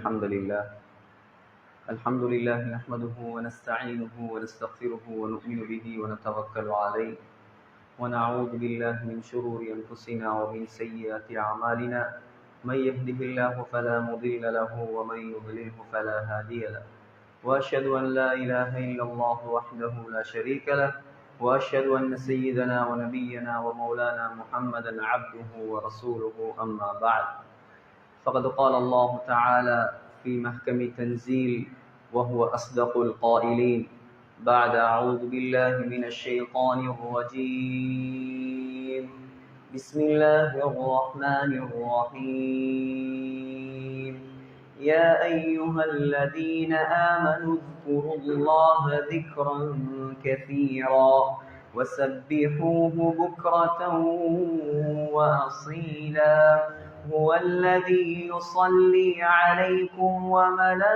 الحمد لله نحمده ونستعينه ونستغفره ونؤمن به ونتوكل عليه ونعوذ بالله من شرور أنفسنا ومن سيئات أعمالنا من يهده الله فلا مضل له ومن يضلله فلا هادي له وأشهد أن لا إله إلا الله وحده لا شريك له وأشهد أن سيدنا ونبينا ومولانا محمدا عبده ورسوله أما بعد فقد قال الله تعالى في محكم تنزيل وهو أصدق القائلين بعد أعوذ بالله من الشيطان الرجيم بسم الله الرحمن الرحيم يا أيها الذين آمنوا اذكروا الله ذكرا كثيرا وسبحوه بكرة وأصيلا هو الذي يصلي عليكم وملائكته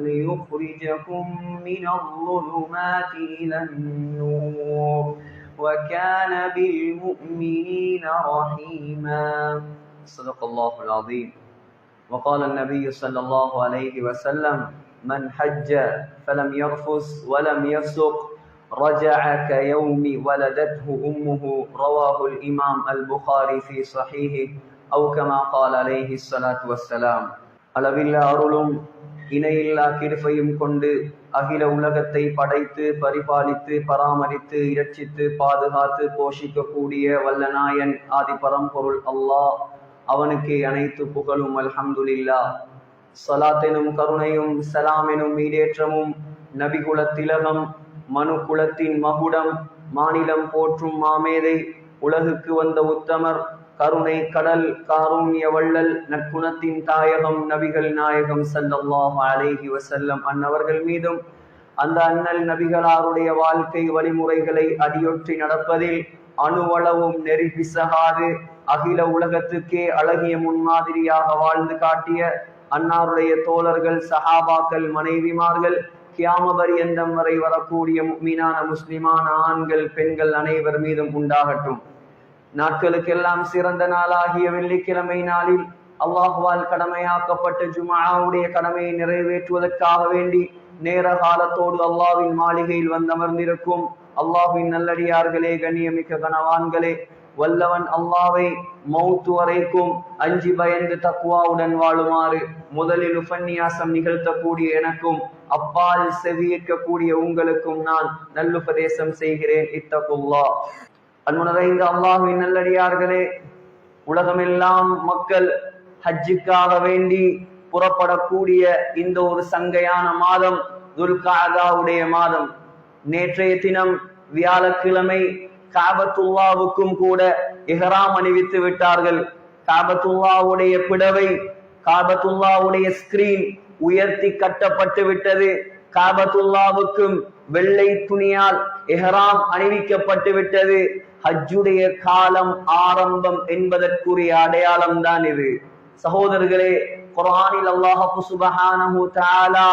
ليخرجكم من الظلمات إلى النور وكان بالمؤمنين رحيما صدق الله العظيم وقال النبي صلى الله عليه وسلم من حج فلم يرفث ولم يفسق رجع كيوم ولدته أمه رواه الإمام البخاري في صحيحه أو كما قال عليه الصلاة والسلام அளவில்லா அருளும் இணையில்லா கிருபையும் கொண்டு அகில உலகத்தை படைத்து பரிபாலித்து பராமரித்து இரட்சித்து பாதுகாத்து போஷிக்கக்கூடிய வல்லநாயன் ஆதி பரம்பொருள் அல்லாஹ் அவனுக்கு அனைத்து புகழும் அல்ஹம்துலில்லாஹ். ஸலாத்தெனும் கருணையும் சலாமெனும் ஈடேற்றமும் நபிகுல திலகம் மனு குலத்தின் மகுடம் மாநிலம் போற்றும் மாமேதை உலகுக்கு வந்த உத்தமர் கருணை கடல் காருண்ய வள்ளல் நற்குணத்தின் தாயகம் நபிகள் நாயகம் ஸல்லல்லாஹு அலைஹி வஸல்லம் அன்னவர்கள் மீதும் அந்த அண்ணல் நபிகளாருடைய வாழ்க்கை வழிமுறைகளை அடியொற்றி நடப்பதில் அணுவளவும் நெறி பிசகாது அகில உலகத்துக்கே அழகிய முன்மாதிரியாக வாழ்ந்து காட்டிய அன்னாருடைய தோழர்கள் சஹாபாக்கள் மனைவிமார்கள் கியாமபரியந்தம் வரை வரக்கூடிய முஃமினான முஸ்லிமான ஆண்கள் பெண்கள் அனைவர் மீதும் உண்டாகட்டும். நாட்களுக்கெல்லாம் சிறந்த நாளாகிய வெள்ளிக்கிழமை நாளில் அல்லாஹ்வால் கடமையாக்கப்பட்ட ஜும்ஆவுடைய கடமையை நிறைவேற்றுவதற்காக வேண்டி நேர காலத்தோடு அல்லாஹ்வின் மாளிகையில் வந்தமர்ந்திருக்கும் அல்லாஹ்வின் நல்லடியார்களே, கண்ணியமிக்க கனவான்களே, வல்லவன் அல்லாஹ்வை மௌத்து வரைக்கும் அஞ்சி பயந்து தக்வாவுடன் வாழுமாறு முதலில் உபன்யாசம் நிகழ்த்தக்கூடிய எனக்கும் அப்பால் செவியேற்கக்கூடிய உங்களுக்கும் நான் நல்லுபதேசம் செய்கிறேன். இத்தகுல்லாஹ். அன்புநிறைந்த அல்லாஹ்வின் நல்லடியார்களே, உலகமெல்லாம் மக்கள் ஹஜ்ஜுக்காக வேண்டி புறப்படக்கூடிய இந்த ஒரு சங்கையான மாதம் துல்காதாவுடைய மாதம். நேற்றைய தினம் வியாழக்கிழமை காபத்துல்லாவுக்கும் கூட இஹ்ராம் அணிவித்து விட்டார்கள். காபத்துல்லாவுடைய பிடவை, காபத்துல்லாவுடைய ஸ்கிரீன் உயர்த்தி கட்டப்பட்டு விட்டது. காபத்துல்லாவுக்கும் வெள்ளை துணியால் இஹ்ராம் அணிவிக்கப்பட்டு விட்டது. ஹஜ்ஜுடைய காலம் ஆரம்பம் என்பதற்குரிய அடையாளம் தான் இது. சகோதரர்களே, குர்ஆனில் அல்லாஹ் சுப்ஹானஹு தஆலா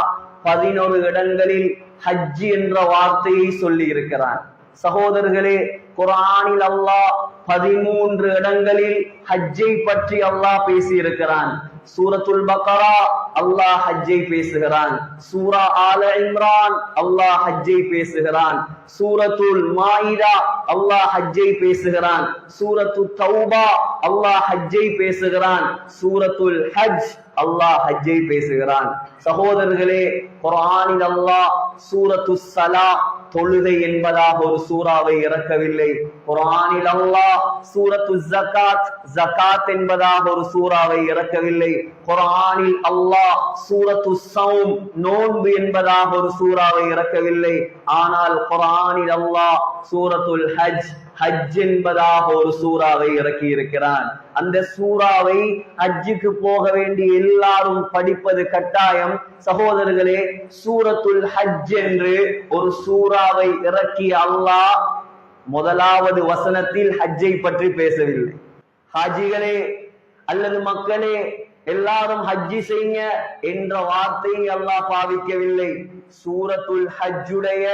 11 இடங்களில் ஹஜ் என்ற வார்த்தையை சொல்லி இருக்கிறான். சகோதரர்களே, குர்ஆனில் அல்லாஹ் 13 இடங்களில் ஹஜ்ஜை பற்றி அல்லாஹ் பேசி இருக்கிறான். சூரத்துல் பக்ரா அல்லாஹ் ஹஜ்ஜை பேசுகிறான். சூரா ஆல இம்ரான் அல்லாஹ் ஹஜ்ஜை பேசுகிறான். சூரத்துல் மாயிதா அல்லாஹ் ஹஜ்ஜை பேசுகிறான். சூரத்துத் தௌபா அல்லாஹ் ஹஜ்ஜை பேசுகிறான். சூரத்துல் ஹஜ் அல்லாஹ் ஹஜ்ஜை பேசுகிறான். சகோதரர்களே, குர்ஆனில் அல்லாஹ் சூரத்துஸ் ஸலா தொழுகை என்பதாக ஒரு சூறாவை இறக்கவில்லை. குர்ஆனில் அல்லாஹ் சூரத்துஸ் ஸகாத் ஸகாத் என்பதாக ஒரு சூறாவை இறக்கவில்லை. குர்ஆனில் அல்லாஹ் சூரத்துஸ் ஸௌம் நோன்பு என்பதாக ஒரு சூறாவை இறக்கவில்லை. ஆனால் குர்ஆனில் அல்லாஹ் சூரத்துல் ஹஜ் ஹஜ் என்பதாக ஒரு சூறாவை இறக்கி இருக்கிறான். அந்த சூறாவை ஹஜ்ஜுக்கு போக வேண்டிய எல்லாரும் படிப்பது கட்டாயம். சகோதரர்களே, சூரத்துல் ஹஜ் என்று ஒரு சூறாவை இறக்கி அல்லாஹ் முதலாவது வசனத்தில் ஹஜ்ஜை பற்றி பேசவில்லை. ஹாஜிகளே அல்லது மக்களே எல்லாரும் ஹஜ்ஜி செய்யுங்க என்ற வார்த்தையை அல்லாஹ் பாவிக்கவில்லை. சூரத்துல் ஹஜ்ஜுடைய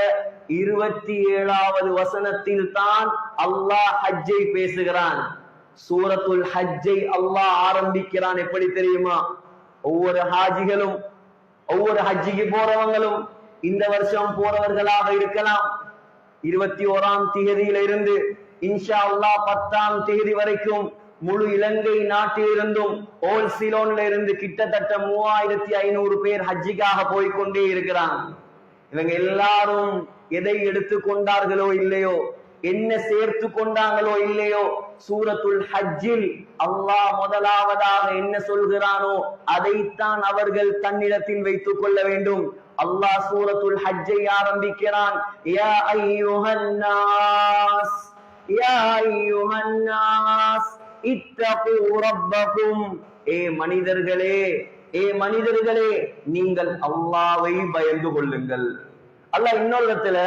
27வது வசனத்தில் தான் அல்லாஹ் ஹஜ்ஜை பேசுகிறான். சூரத்துல் ஹஜ்ஜை அல்லாஹ் ஆரம்பிக்கிறான். எப்படி தெரியுமா? ஒவ்வொரு ஹாஜிகளும், ஒவ்வொரு ஹஜ்ஜிக்கு போறவங்களும் இந்த வருஷம் போறவர்களாக இருக்கலாம். 21ஆம் தேதியில இருந்து இன்ஷா அல்லாஹ் 10ஆம் தேதி வரைக்கும் முழு இலங்கை நாட்டிலிருந்தும் ஓல் சிலோன்ல இருந்து கிட்டத்தட்ட 3500 பேர் ஹஜ்ஜிக்காக போய்கொண்டே இருக்கிறாங்க. இவங்க எல்லாரும் எதை எடுத்து கொண்டார்களோ இல்லையோ, என்ன சேர்த்து கொண்டாங்களோ இல்லையோ, சூரத்துல் ஹஜ்ஜில் அல்லாஹ் முதலாவதாக என்ன சொல்கிறானோ அதைத்தான் அவர்கள் தன்னிடத்தில் வைத்துக் கொள்ள வேண்டும். அல்லாஹ் சூரத்துல் ஹஜ்ஜை ஆரம்பிக்கிறான். யா அய்யுஹன் நாஸ், யா அய்யுஹன் நாஸ் இத்தகு ரப்பக்கும். ஏ மனிதர்களே, ஏ மனிதர்களே, நீங்கள் அல்லாஹ்வை பயந்து கொள்ளுங்கள். அல்லாஹ் இன்னொரு இடத்துல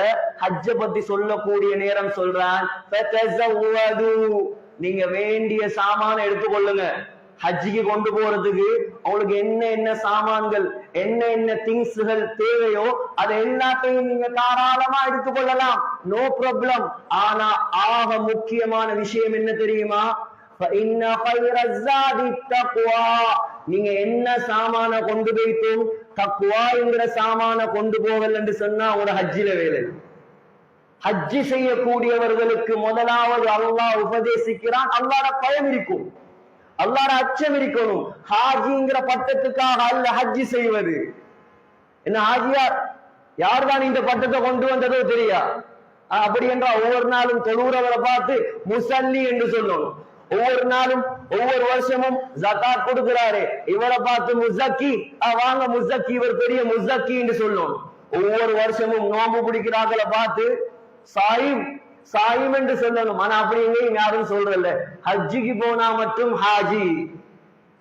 ஹஜ்ஜ பத்தி சொல்லக்கூடிய நேரம் சொல்றான், நீங்க வேண்டிய சாமான எடுத்துக்கொள்ளுங்க. ஹஜ்ஜிக்கு கொண்டு போறதுக்கு அவங்களுக்கு என்ன என்ன சாமான்கள், என்ன என்ன திங்ஸ்கள் தேவையோ அதை எல்லாத்தையும் நீங்க தாராளமா எடுத்துக்கொள்ளலாம், நோ ப்ராப்ளம். ஆனா ஆக முக்கியமான விஷயம் என்ன தெரியுமா? நீங்க என்ன சாமான கொண்டு போய்த்தும் தக்வா என்கிற சாமான கொண்டு போகல் என்று சொன்னா ஒரு ஹஜ்ஜில வேலை. ஹஜ்ஜி செய்யக்கூடியவர்களுக்கு முதலாவது அல்லாஹ் உபதேசிக்கிறான், அல்லாஹ்வோட பயம் இருக்கும், அல்லாஹ்வோட அச்சம் இருக்கணும். ஹாஜிங்கிற பட்டத்துக்காக அல்ல ஹஜ்ஜி செய்வது. என்ன ஹாஜியார் யார்தான் இந்த பட்டத்தை கொண்டு வந்ததோ தெரியா? அப்படி என்றால் ஒவ்வொரு நாளும் தொழுகிறவரை பார்த்து முசல்லி என்று சொல்லணும். ஒவ்வொரு நாளும் ஒவ்வொரு வருஷமும் ஜகாத் கொடுக்கிறாரு, இவரை பார்த்து முஸக்கி, வாங்க முஸக்கி, இவர் பெரிய முஸக்கி என்று சொல்லணும். ஒவ்வொரு வருஷமும் நோம்பு பிடிக்கிறார்களை பார்த்து சாயிம் சாயிம் என்று சொல்லணும். ஆனா அப்படி எங்கேயும் யாரும் சொல்றதில்ல. ஹஜ்ஜிக்கு போனா மட்டும் ஹாஜி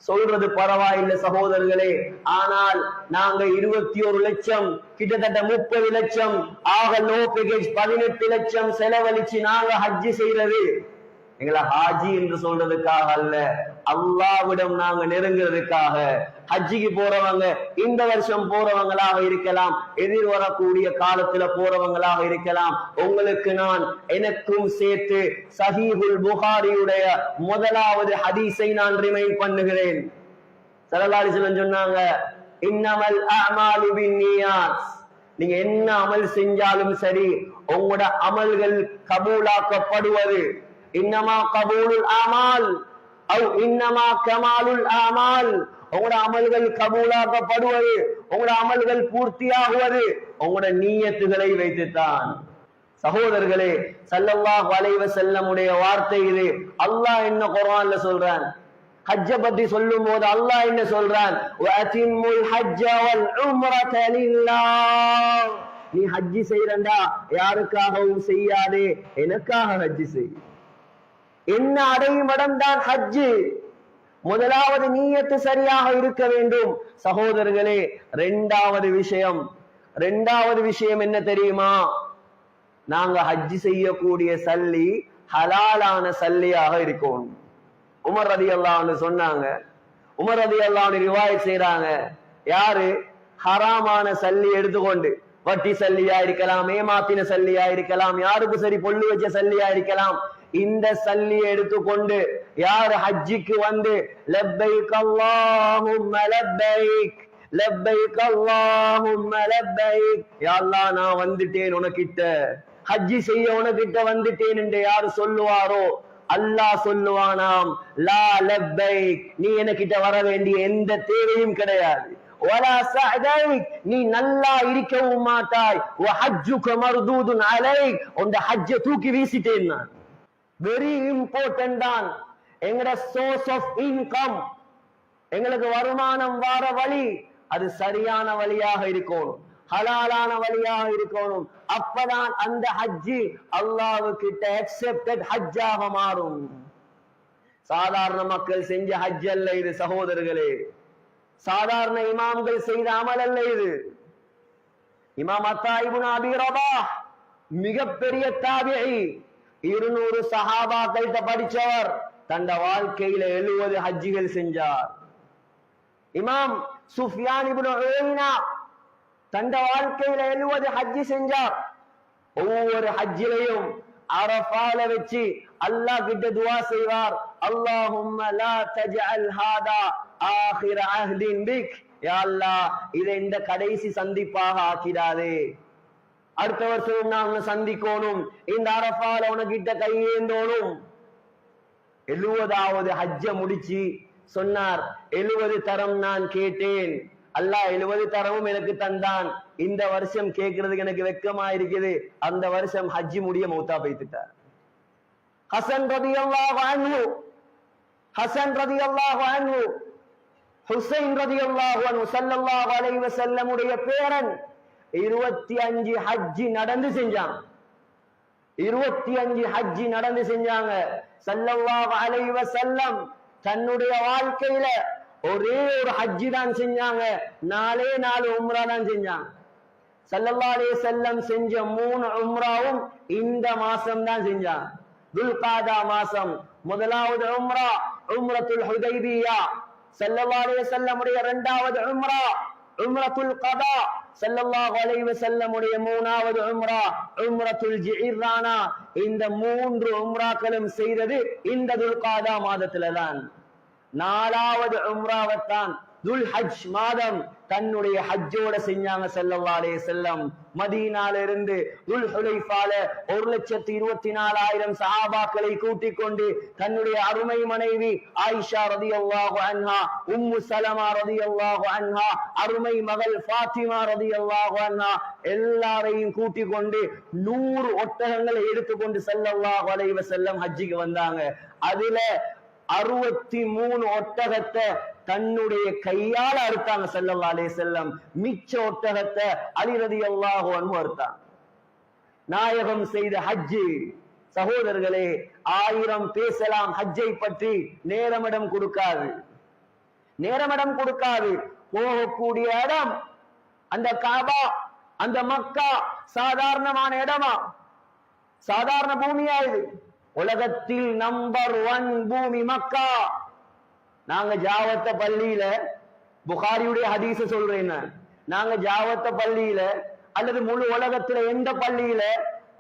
சொல்றது பரவாயில்லை சகோதரர்களே. ஆனால் நாங்க 21 லட்சம், கிட்டத்தட்ட 30 லட்சம், ஆக லோ பேக்கேஜ் 18 லட்சம் செலவழிச்சு நாங்க ஹஜ்ஜி செய்யறது எங்களை ஹாஜி என்று சொல்றதுக்காக அல்ல, அல்லாஹ்விடம் நாங்க நெருங்குறதுக்காக. ஹஜ்ஜிக்கு போறவங்க இந்த வருஷம் போறவங்களாக இருக்கலாம், எதிர்வரக்கூடிய காலத்துல போறவங்களாக இருக்கலாம். உங்களுக்கு நான் எனக்கும் சேர்த்து சஹீஹுல் புகாரியுடைய முதலாவது ஹதீஸை நான் ரிமைண்ட் பண்ணுகிறேன். ஸல்லல்லாஹு அலைஹி வஸல்லம் சொன்னாங்க, இன்னமல் அஅமாலு பின்னியாத். நீங்க என்ன அமல் செஞ்சாலும் சரி, உங்களோட அமல்கள் கபூலாக்கப்படுவது. இன்னமா கபூலுல் அமால் அவ் இன்னமா கமாலுல் அமால். உங்களோட அமல்கள் கபூலாக்கப்படுவது, உங்களோட அமல்கள் பூர்த்தியாகுவது உங்களோட நியத்துகளை வைத்துத்தான். சகோதரர்களே, ஸல்லல்லாஹு அலைஹி வஸல்லம் உடைய வார்த்தை இது. அல்லாஹ் என்ன குர்ஆன்ல சொல்றான்? ஹஜ்ஜ பத்தி சொல்லும் போது அல்லாஹ் என்ன சொல்றான்? வஅதிம்முல் ஹஜ்ஜ வல் உம்ரத லில்லாஹ். நீ ஹஜ்ஜி செய்றண்டா யாருக்காகவும் செய்யாதே, எனக்காக ஹஜ்ஜி செய். என்ன அடையும் இடம் தான் ஹஜ்ஜு. முதலாவது நீயத்து சரியாக இருக்க வேண்டும் சகோதரர்களே. இரண்டாவது விஷயம் என்ன தெரியுமா? நாங்க ஹஜ்ஜி செய்யக்கூடிய சல்லி ஹலாலான சல்லியாக இருக்கும். உமர் ரலியல்லாஹு அன்ஹு சொன்னாங்க, உமர் ரலியல்லாஹு அன்ஹு ரிவாயத் செய்றாங்க, யாரு ஹராமான சல்லி எடுத்துக்கொண்டு, வட்டி சல்லியா இருக்கலாம், ஏமாத்தின சல்லியா இருக்கலாம், யாருக்கு சரி பொல்லு வச்ச சல்லியா இருக்கலாம், இந்த சல்லியை எடுத்துக்கொண்டு யார் ஹஜ்ஜிக்கு வந்து லப்பைக் அல்லாஹும்ம லப்பைக், லப்பைக் அல்லாஹும்ம லப்பைக், யா அல்லாஹ் நான் வந்துட்டேன் உனக்கிட்ட, ஹஜ்ஜி செய்ய உனக்கிட்ட வந்துட்டேன் என்று யார் சொல்லுவாரோ அல்லாஹ் சொல்லுவானாம், லா லப்பைக், நீ எனக்கிட்ட வர வேண்டிய எந்த தேவையும் கிடையாது. வலா சஅதைக், நீ நல்லா இருக்கவும் மாட்டாய். வ ஹஜ்ஜுக மர்தூதுன் அலைக், உன்ட ஹஜ்ஜை தூக்கி வீசிட்டேன் நான். வெரி இம்பார்ட்டன்ட் தான். எங்கட சோர்ஸ் ஆஃப் இன்கம், எங்களுக்கு வருமானம் வர வழி அது சரியான வழியாக இருக்கணும், ஹலாலான வழியாக இருக்கணும். அப்பதான் அந்த ஹஜ்ஜி அல்லாஹ்வுக்கிட்ட அக்செப்டட் ஹஜ்ஜாக மாறும். சாதாரண மக்கள் செஞ்ச ஹஜ் அல்ல இது சகோதரர்களே, சாதாரண இமாம்கள் செய்த அமல் அல்ல இது. இமாம் அத்தா இப்னு அபீ ரபாஹ் மிகப்பெரிய தாபிஈ, 200 சஹாபாக்கள்கிட்ட படிச்சவர், தந்த வாழ்க்கையில 70 ஹஜ்ஜிகள் செஞ்சார். இமாம் சுஃபியான் இப்னு உயைனா தந்த வாழ்க்கையில 70 ஹஜ்ஜி செஞ்சார். ஒவ்வொரு ஹஜ்ஜிலையும் அரஃபால வச்சு அல்லாஹ் கிட்ட துஆ செய்வார், اللهم لا تجعل هذا آخر عهد بك யா அல்லாஹ் இதை இந்த கடைசி சந்திப்பாக ஆக்கிடாதே. அடுத்த வருஷம் நாங்க சந்திக்கணும், இந்த அரஃபால உனக்கிட்ட கையேந்தோனும். 70வது ஹஜ்ஜ முடிச்சு சொன்னார், 70 தரம் நான் கேட்டேன், அல்லாஹ் 70 தரமும் எனக்கு தந்தான். இந்த வருஷம் கேட்கறதுக்கு எனக்கு வெக்கமா இருக்குது. அந்த வருஷம் ஹஜ்ஜி முடிய மௌத்தா போய்த்துட்டார். ஹசன் ரலியல்லாஹு அன்ஹு, ஹசன் ரலியல்லாஹு அன்ஹு, ஹுசைன் ரலியல்லாஹு அன்ஹு ஸல்லல்லாஹு அலைஹி வஸல்லம் உடைய பேரன் 25 ஹஜ்ஜி நடந்து செஞ்சாங்க. 25 ஹஜ்ஜி நடந்து செஞ்சாங்க. ஸல்லல்லாஹு அலைஹி வஸல்லம் தன்னுடைய வாழ்க்கையில ஒரே ஒரு ஹஜ்ஜி தான் செஞ்சாங்க, 4 உம்ரா தான் செஞ்சாங்க. ஸல்லல்லாஹு அலைஹி வஸல்லம் செஞ்ச 3 உம்ராவும் இந்த மாசம் தான் செஞ்சாங்க. துல்காதா மாசம் முதலாவது உம்ரா உம்ரத்துல் ஹுதைபியா, ஸல்லல்லாஹு அலைஹி வஸல்லம் உடைய இரண்டாவது உம்ரா உம்ரத்துல் கதா, ஸல்லல்லாஹு அலைஹி வஸல்லம் உடைய மூணாவது உம்ரா உம்ரத்துல் ஜிஹ்ரானா. இந்த 3 உம்ராக்களும் செய்தது இந்த துல்காதா மாதத்துல தான். 4வது உம்ராவைத்தான் துல் ஹஜ் மாதம் தன்னுடைய ஹஜ்ஜோட செஞ்சாங்க ஸல்லல்லாஹு அலைஹி வஸல்லம். மதீனால இருந்து துல் ஹுலைஃபால 1,24,000 சஹாபாக்களை கூட்டிக் கொண்டு தன்னுடைய அருமை மனைவி ஆயிஷா ரலியல்லாஹு அன்ஹா, உம்மு சலமா ரலியல்லாஹு அன்ஹா, அருமை மகள் ஃபாத்திமா ரலியல்லாஹு அன்ஹா எல்லாரையும் கூட்டிக் கொண்டு 100 ஒட்டகங்களை எடுத்துக்கொண்டு ஸல்லல்லாஹு அலைஹி வஸல்லம் ஹஜ்ஜிக்கு வந்தாங்க. அதுல 63 ஒட்டகத்தை தன்னுடைய கையால அறுத்தாங்க ஸல்லல்லாஹு அலைஹி வஸல்லம். மிச்ச ஒட்டகத்தை அலி ரலியல்லாஹு அன்ஹு அறுத்தாங்க. நாயகம் செய்த ஹஜ்ஜு சகோதரர்களே, 1000 பேசலாம் ஹஜ்ஜை பற்றி, நேரமிடம் கொடுக்காது, நேரமிடம் கொடுக்காது. போகக்கூடிய இடம் அந்த காபா, அந்த மக்கா சாதாரணமான இடமா? சாதாரண பூமியா இது? உலகத்தில் நம்பர் 1 பூமி மக்கா. நாங்க ஜாவத்த பள்ளியில, புகாரியுடைய ஹதீஸ சொல்றேன், நாங்க ஜாவத்த பள்ளியில அல்லது முழு உலகத்துல எந்த பள்ளியில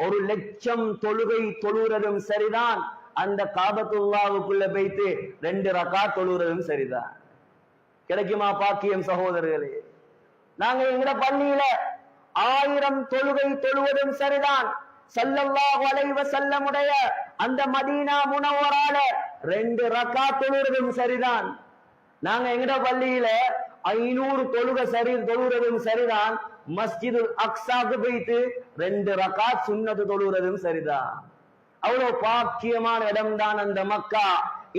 1,00,000 தொழுகை தொழுறதும் சரிதான், அந்த காபத்துல்லாவுக்குள்ள போய்த்து 2 ரகாத் தொழுறதும் சரிதான். கிடைக்குமா பாக்கியம் சகோதரர்களே? நாங்க எங்கட பள்ளியில 1000 தொழுகை தொழுவதும் சரிதான். ஸல்லல்லாஹு அலைஹி வஸல்லம் உடைய அந்த மதீனா முனவரால 2 ரகாத் தொழுறதும் சரிதான். நாங்க எங்கட பள்ளியில 500 தொழுகை தொழுறதும் சரிதான். மஸ்ஜிதுல் அக்ஸாக்கு போயிட்டு 2 ரகாத் சுன்னத்து தொழுறதும் சரிதான். அவ்வளவு பாக்கியமான இடம் தான் அந்த மக்கா.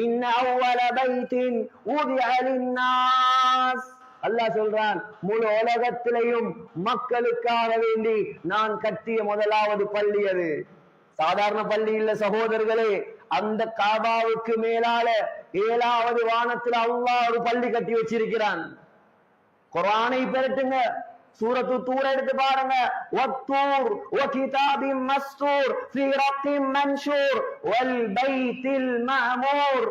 இன்ன அவ்வல பைத்தின் உதிஅ லின்னாஸ், அல்லாஹ் சொல்றான், முழு உலகத்திலையும் மக்களுக்காக வேண்டி நான் கட்டிய முதலாவது பள்ளி அது. சாதாரண பள்ளி இல்ல சகோதரர்களே. அந்த காபாவுக்கு மேலால 7வது வானத்தில் அல்லாஹ் ஒரு பள்ளி கட்டி வச்சிருக்கிறான். குர்ஆனை பெறட்டுங்க, சூரத்து தூர் எடுத்து பாருங்க. வத்தூர் வகிதாபின் மஸ்தூர் ஃபீ ரக்கின் மன்ஷூர் வல் பைத்தில் மஅமூர்.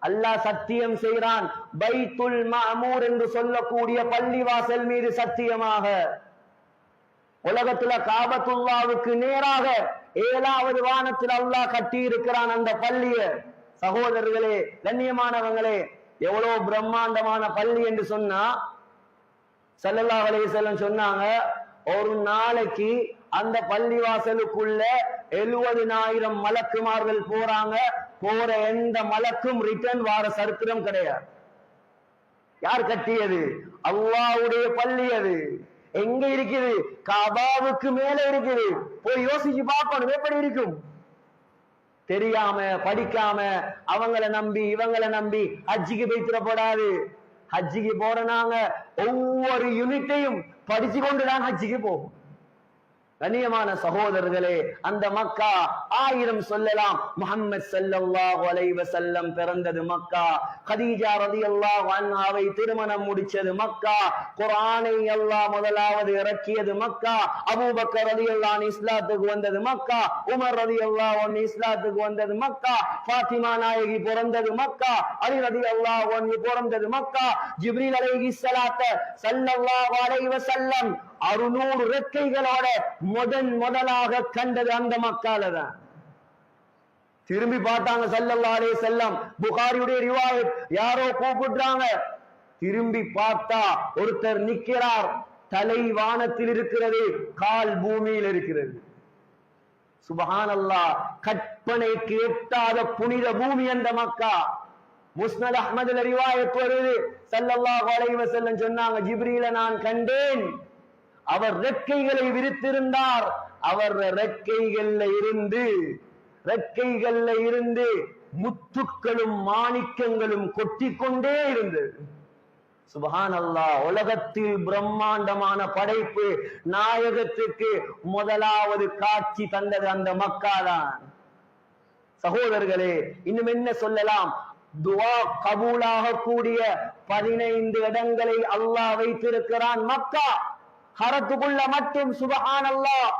அல்லாஹ் சத்தியம் செய்கிறான், பைத்துல் மஅமூர் என்று சொல்லக்கூடிய பள்ளிவாசல் மீது சத்தியமாக. உலகத்துல காபத்துல்லாவுக்கு நேராக 7வது வானத்தில் அல்லாஹ் கட்டி இருக்கிறான் அந்த பள்ளிய. சகோதரர்களே, கண்ணியமானவங்களே, எவ்வளவு பிரம்மாண்டமான பள்ளி என்று சொன்னா, ஸல்லல்லாஹு அலைஹி வஸல்லம் சொன்னாங்க, ஒரு நாளைக்கு அந்த பள்ளிவாசலுக்குள்ள 70,000 மலக்குமார்கள் போறாங்க. போற எந்த மலக்கும் ரிட்டர்ன் வார சரித்திரம் கிடையாது. யார் கட்டியது? அல்லாஹ்வுடைய பள்ளி. அது எங்க இருக்குது? காபாவுக்கு மேல இருக்குது. போய் யோசிச்சு பார்க்கணும், எப்படி இருக்கும்? தெரியாம படிக்காம அவங்கள நம்பி இவங்கள நம்பி ஹஜ்ஜிக்கு போய்த்திடப்படாது. ஹஜ்ஜிக்கு போற நாங்க ஒவ்வொரு யூனிட்டையும் படிச்சு கொண்டுதான் ஹஜ்ஜிக்கு போகும். கண்ணியமான சகோதரர்களே, அந்த மக்கா 1000 சொல்லலாம். முஹம்மது ஸல்லல்லாஹு அலைஹி வஸல்லம் பிறந்தது மக்கா. கதீஜா ரலியல்லாஹு அன்ஹாவை திருமணம் முடிச்சது மக்கா. குர்ஆனை அல்லாஹ் முதலாவது இறக்கியது மக்கா. அபூபக்கர் ரலியல்லாஹு அன்ஹு இஸ்லாத்துக்கு வந்தது மக்கா. உமர் ரலியல்லாஹு அன்ஹு இஸ்லாத்துக்கு வந்தது மக்கா. ஃபாத்திமா நாயகி பிறந்தது மக்கா. அலி ரலியல்லாஹு அன்ஹு பிறந்தது மக்கா. ஜிப்ரீல் அலைஹிஸ்ஸலாத்து ஸல்லல்லாஹு அலைஹி வஸல்லம் 600 ரெக்கைகளோட முதலாக கண்டது அந்த மக்கால தான். திரும்பி பார்த்தாங்க ஸல்லல்லாஹு அலைஹி வஸல்லம். புகாரியுடைய ரிவாயத். யாரோ கூப்பிடுறாங்க. திரும்பி பார்த்தா ஒருத்தர் நிக்கிறார். தலை வானத்தில் இருக்கிறது, கால் பூமியில் இருக்கிறது. சுப்ஹானல்லாஹ். கற்பனைக்கு எட்டாத புனித பூமி அந்த மக்கா. முஸ்னத் அஹ்மதுல ரிவாயத் வருது. ஸல்லல்லாஹு அலைஹி வஸல்லம் சொன்னாங்க, ஜிப்ரீல நான் கண்டேன். அவர் ரெக்கைகளை விரித்திருந்தார். அவர் ரெக்கைகள்ல இருந்து முத்துக்களும் மாணிக்கங்களும் கொட்டிக்கொண்டே இருந்தது. சுப்ஹானல்லாஹ். உலகத்தில் பிரம்மாண்டமான படைப்பு நாயகத்துக்கு முதலாவது காட்சி தந்தது அந்த மக்கா தான். சகோதரர்களே, இன்னும் என்ன சொல்லலாம்? துஆ கபூலாக கூடிய 15 இடங்களை அல்லாஹ் வைத்திருக்கிறான். மக்கா ஹரத்துக்குள்ள மட்டும் சுப்ஹானல்லாஹ்.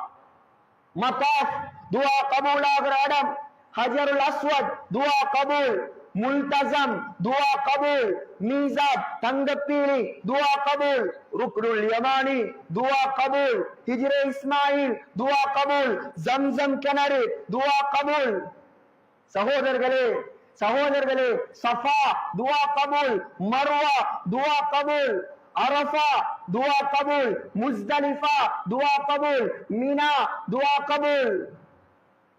மதாஃப் துஆ கபூலாகிற இடம். ஹஜருல் அஸ்வத் துஆ கபூல். முல்தஸம் துஆ கபூல். மீசாப் தங்கப்பீலி துஆ கபூல். ருக்னுல் யமானி துஆ கபூல். ஹிஜ்ரே இஸ்மாயில் துஆ கபூல். ஜம்சம் கிணறு துஆ கபூல். சகோதரர்களே, சஃபா துஆ கபூல். மர்வா துஆ கபூல். அரஃபா துஆ கபூல். முஸ்தலிஃபா துஆ கபூல். மினா துஆ கபூல்.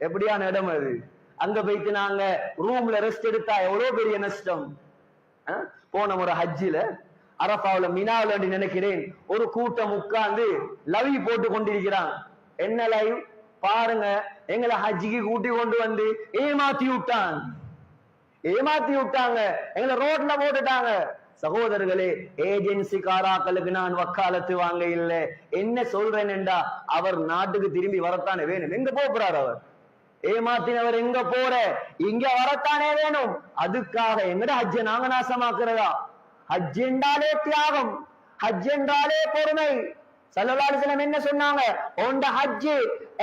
எப்படியான இடம் அது? அங்க போயிட்டு நாங்க ரூம்ல ரெஸ்ட் எடுத்தா எவ்வளவு பெரிய நஷ்டம். போன முறை ஹஜ்ஜில அரஃபாவுல மினாவுல நினைக்கிறேன், ஒரு கூட்டம் உட்கார்ந்து லவி போட்டு கொண்டிருக்கிறான். என்ன லைவ் பாருங்க. எங்களை ஹஜ்ஜிக்கு கூட்டி கொண்டு வந்து ஏமாத்தி விட்டாங்க. எங்களை ரோட்ல போட்டுட்டாங்க. சகோதரர்களே, ஏஜென்சி காராக்களுக்கு நான் வக்காலத்து வாங்க இல்லை. என்ன சொல்றேன் என்றா, அவர் நாட்டுக்கு திரும்பி வரத்தானே வேணும். எங்க போறார் அவர்? ஏமாத்தினவர் எங்க போற? இங்க வரத்தானே வேணும். அதுக்காக எங்கட ஹஜ்ஜ நாங்க நாசமாக்குறதா? ஹஜ் என்றாலே தியாகம், ஹஜ் என்றாலே பொறுமை. ஸல்லல்லாஹு அலைஹி வஸல்லம் என்ன சொன்னாங்க? உங்க ஹஜ்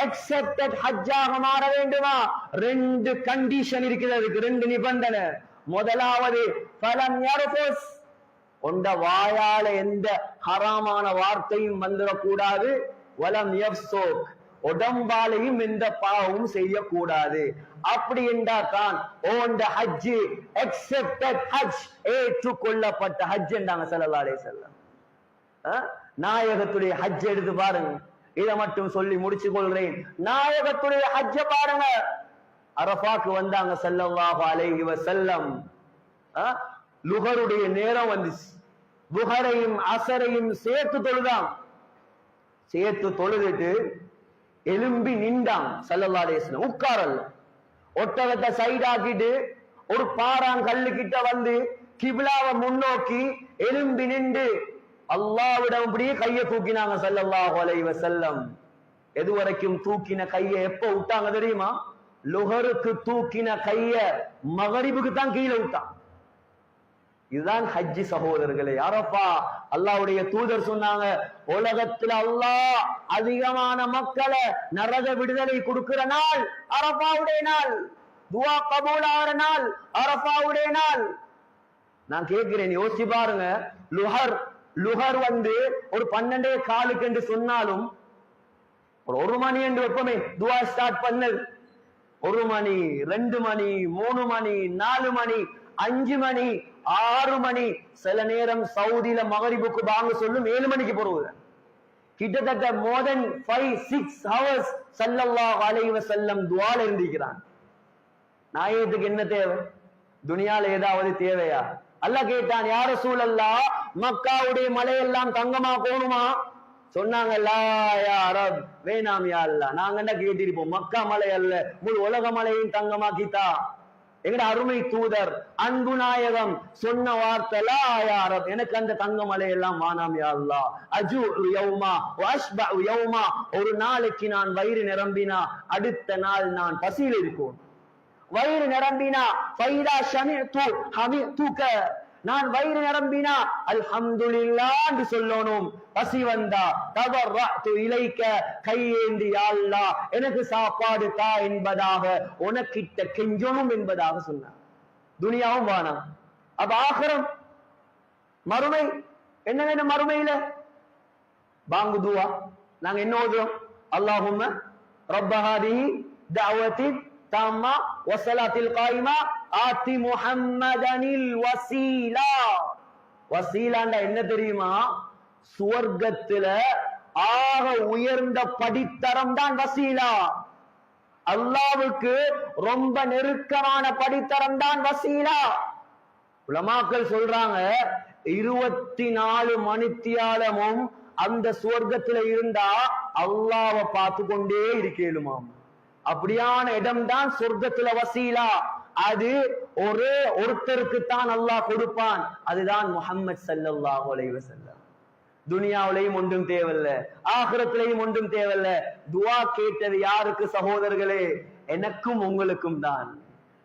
அக்செப்டட் ஹஜ்ஜாக மாற வேண்டுமா? 2 கண்டிஷன் இருக்கிறது, 2 நிபந்தனை. முதலாவது ஃபலம் யர்ஃபுஸ், உண்ட வாயால எந்த ஹராமான வார்த்தையும் வந்துடக்கூடாது. வலம் யஃப்ஸுக், உடம்பாலையும் எந்த பாவமும் செய்யக்கூடாது. அப்படி என்றால் ஓண்ட ஹஜ் அக்செப்டட் ஹஜ், ஏற்றுக்கொள்ளப்பட்ட ஹஜ் என்றாங்க ஸல்லல்லாஹு அலைஹி வஸல்லம். நாயகத்துடைய ஹஜ் எடுத்து பாருங்க. இதை மட்டும் சொல்லி முடிச்சு கொள்றேன். நாயகத்துடைய ஹஜ்ஜ பாருங்க. அரஃபாக்கு வந்தாங்க ஸல்லல்லாஹு அலைஹி வஸல்லம். லுஹருடைய நேரம் வந்துச்சு. லுஹரையும் அஸரையும் சேர்த்து தொழுதாம். சேர்த்து தொழுதுட்டு எலும்பி நின்றான் ஸல்லல்லாஹு அலைஹி வஸல்லம். உட்காரல்ல, ஒட்டகத்தை சைடாக்கிட்டு ஒரு பாறாங்கல்லு கிட்ட வந்து கிப்லாவை முன்னோக்கி எலும்பி நின்று அல்லாஹ்விடம் அப்படியே கையை தூக்கினாங்க ஸல்லல்லாஹு அலைஹி வஸல்லம். எது வரைக்கும் தூக்கின கையை எப்ப விட்டாங்க தெரியுமா? லுஹருக்கு தூக்கின கைய மகரிபுக்கு தான் கீழே விட்டான். இதுதான் ஹஜ்ஜி சகோதரர்களே. அரஃபா அல்லாஹ்வுடைய தூதர் சொன்னாங்க, உலகத்தில் அல்லாஹ் அதிகமான மக்களை நரக விடுதலை கொடுக்கிற நாள் அரஃபாவுடைய நாள். துஆ கபூல் ஆகிற நாள் அரஃபாவுடைய நாள். நான் கேட்கிறேன், யோசிச்சு பாருங்க. லுஹர் வந்து ஒரு 12:15 என்று சொன்னாலும் ஒரு 1 மணி என்று எப்பவுமே துஆ ஸ்டார்ட் பண்ணது. 1 மணி, 2 மணி, 3 மணி, 4 மணி, 5 மணி, 6 மணி. சில நேரம் சவுதியில மகரிபுக்கு பாங்க சொல்லும் 7 மணிக்கு போறது. கிட்டத்தட்ட more than 5-6 hours ஸல்லல்லாஹு அலைஹி வஸல்லம் துஆல இருந்திருக்கிறான். நாயகத்துக்கு என்ன தேவை? துனியால ஏதாவது தேவையா? அல்லாஹ் கேட்டான், யா ரசூலல்லாஹ், மக்காவுடைய மலையெல்லாம் தங்கமா போணுமா? சொன்னாங்க, லா யா ரப், வேணாம் யா அல்லாஹ். நாங்க என்ன கேட்டிருப்போம், மக்கா மலை அல்ல, முழு உலக மலையும் தங்கமாக்கித்தா. எங்கட அருமை தூதர் அன்பு நாயகம் சொன்ன வார்த்தை, லா யா ரப், எனக்கு அந்த தங்க மலையெல்லாம் வானாம் யா அல்லாஹ். அஜு யௌமா வஷ்பு யௌமா, ஒரு நாளைக்கு நான் வயிறு நிரம்பினா அடுத்த நாள் நான் பசியில் இருக்கும். வயிறு நிரம்பினா ஃபைதா ஷமிது ஹமிதுக, நான் வயிறு நிரம்பினா அல்ஹம்துலில்லாஹ் என்று சொல்லணும். பசி வந்தா தவர்ரது இலைக்க, கையேந்தி யா அல்லாஹ் எனக்கு சாப்பாடு தா என்பதாக உனக்கிட்ட கெஞ்சணும் என்பதாக சொன்னார். துனியாவும் வானம். அப்ப ஆகிரம் மறுமை என்ன வேணும்? மறுமையில பாங்கு துவா நாங்க என்ன ஓதுறோம்? அல்லாஹும்ம ரப்ப ஹாதிஹி தஅவத்தி தாம்மா வஸலாத்தில் காயிமா ஆதி முஹம்மதனில் வஸீலா. வஸீலாண்டா என்ன தெரியுமா? சுவர்க்கத்துல ஆக உயர்ந்த படித்தரம் தான் வசீலா. அல்லாஹ்வுக்கு ரொம்ப நெருக்கமான படித்தரம் தான் வசீலா. உலமாக்கள் சொல்றாங்க 24 மணித்தியாலமும் அந்த சுவர்க்கத்துல இருந்தா அல்லாஹ்வை பார்த்து கொண்டே இருக்கேலுமாம். அப்படியான இடம் தான் சொர்க்கத்துல வசீலா. அது ஒரே ஒருத்தருக்கு தான் அல்லாஹ் கொடுப்பான். அதுதான் முஹம்மது ஸல்லல்லாஹு அலைஹி வஸல்லம். துனியாவிலையும் ஒன்றும் தேவையில்ல, ஆகிரத்திலையும் ஒன்றும் தேவையில்ல. துஆ கேட்டது யாருக்கு சகோதரர்களே? எனக்கும் உங்களுக்கும் தான்.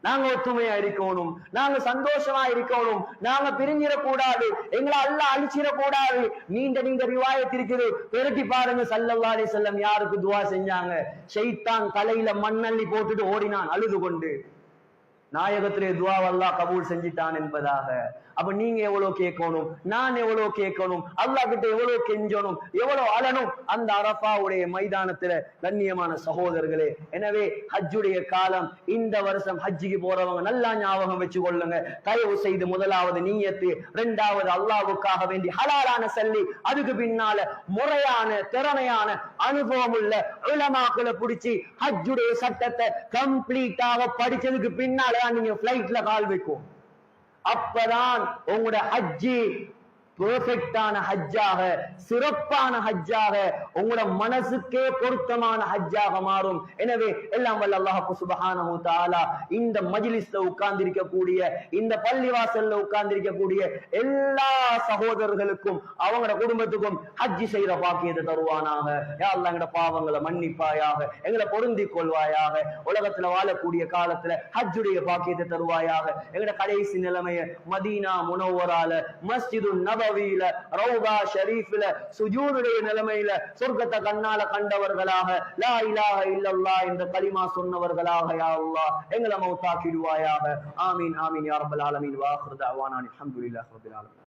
நாங்க ஒற்றுமையா இருக்கணும், நாங்க சந்தோஷமா இருக்கணும், நாங்க பிரிஞ்சிடக்கூடாது, எங்களை அல்லாஹ் அழிச்சிடக்கூடாது. நீண்ட ரிவாயத் இருக்குது, பெருட்டி பாருங்க. ஸல்லல்லாஹு அலைஹி வஸல்லம் யாருக்கு துஆ செஞ்சாங்க? ஷைத்தான் தலையில மண்ணள்ளி போட்டுட்டு ஓடினான் அழுது கொண்டு. நாயகத்திலே துஆ அல்லாஹ் கபூல் செஞ்சிட்டான் என்பதாக. அப்ப நீங்க எவ்வளவு கேட்கணும், நான் எவ்வளவு கேட்கணும், அல்லாஹ் கிட்ட எவ்வளவு கெஞ்சணும், எவ்வளவு அழணும் அந்த அரஃபாவுடைய மைதானத்துல. கண்ணியமான சகோதரர்களே, எனவே ஹஜ்ஜுடைய காலம் இந்த வருஷம் ஹஜ்ஜிக்கு போறவங்க நல்லா ஞாபகம் வச்சு கொள்ளுங்க. தயவு செய்து முதலாவது நீயத்து, இரண்டாவது அல்லாஹ்வுக்காக வேண்டி ஹலாலான சல்லி, அதுக்கு பின்னால முறையான திறமையான அனுபவம் உள்ள உலமாக்களை பிடிச்சி ஹஜ்ஜுடைய சட்டத்தை கம்ப்ளீட்டாக படிச்சதுக்கு பின்னால நீங்க பிளைட்ல கால் வைக்கும். அப்பதான் உங்களோட ஹஜ்ஜி பெர்ஃபெக்டான ஹஜ்ஜாக, சிறப்பான ஹஜ்ஜாக, உங்களோட மனசுக்கே பொருத்தமான ஹஜ்ஜாக மாறும். எனவே எல்லாம் வல்ல அல்லாஹ் சுப்ஹானஹு வ தஆலா இந்த மஜ்லிஸ்ல உட்கார்ந்திருக்கக்கூடிய, இந்த பள்ளிவாசல்ல உட்கார்ந்திருக்கக்கூடிய எல்லா சகோதரர்களுக்கும் அவங்களோட குடும்பத்துக்கும் ஹஜ்ஜி செய்யற பாக்கியத்தை தருவானாக. யா அல்லாஹ் எங்கட பாவங்களை மன்னிப்பாயாக, எங்களை பொருந்திக் கொள்வாயாக. உலகத்துல வாழக்கூடிய காலத்துல ஹஜ்ஜுடைய பாக்கியத்தை தருவாயாக. எங்கட கடைசி நிலைமைய மதீனா முனவ்வரால, மஸ்ஜிதுன் நபவியில, ரௌதா ஷரீஃபில சுஜூதுடைய நிலைமையில சொர்க்கத்தை கண்ணால கண்டவர்களாக, லா இலாஹ இல்லல்லாஹ் என்ற கலிமா சொன்னவர்களாக யா அல்லாஹ் எங்களை மௌத்தாக்கிடுவாயாக. ஆமீன் ஆமீன் யா ரப்பல் ஆலமீன். வ ஆகிரு தஅவானா அல்ஹம்துலில்லாஹி ரப்பில் ஆலமீன்.